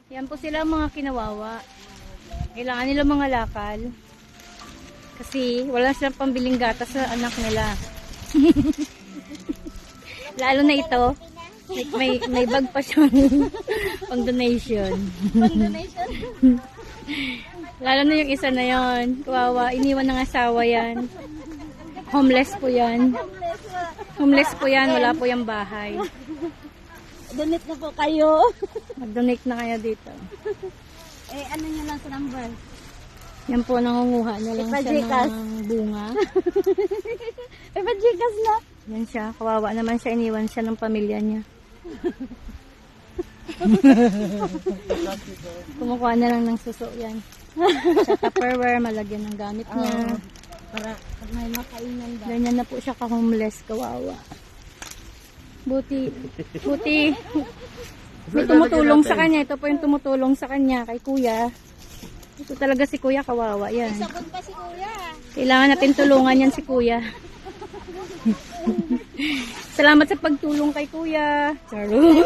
Yan po sila mga kinawawa. Kailangan nila mga lakal. Kasi wala silang pambiling gatas sa anak nila. Lalo na ito. May bag pa siya pang donation. Pang donation? Lalo na yung isa na yon. Kawawa. Iniwan ng asawa yan. Homeless po yan. Homeless po yan. Wala po yung bahay. Donate na po kayo. Mag-donate na kayo dito. Eh, ano nyo lang sa number? Yan po, nangunguha niya lang siya Ipa-Gcash. ng bunga. Eh, pa-Gcash na. Yan siya. Kawawa naman siya. Iniwan siya ng pamilya niya. Kumukuha na lang ng suso yan. Sa Tupperware, malagyan ng gamit niya. Para pag may makainan ba. Ganyan na po siya ka-homeless. Kawawa. Buti. May tumutulong sa kanya. Ito po yung tumutulong sa kanya kay kuya. Ito talaga si kuya, kawawa yan. Sabon pa si kuya. Kailangan natin tulungan yan si kuya. Salamat sa pagtulong kay kuya. Charot.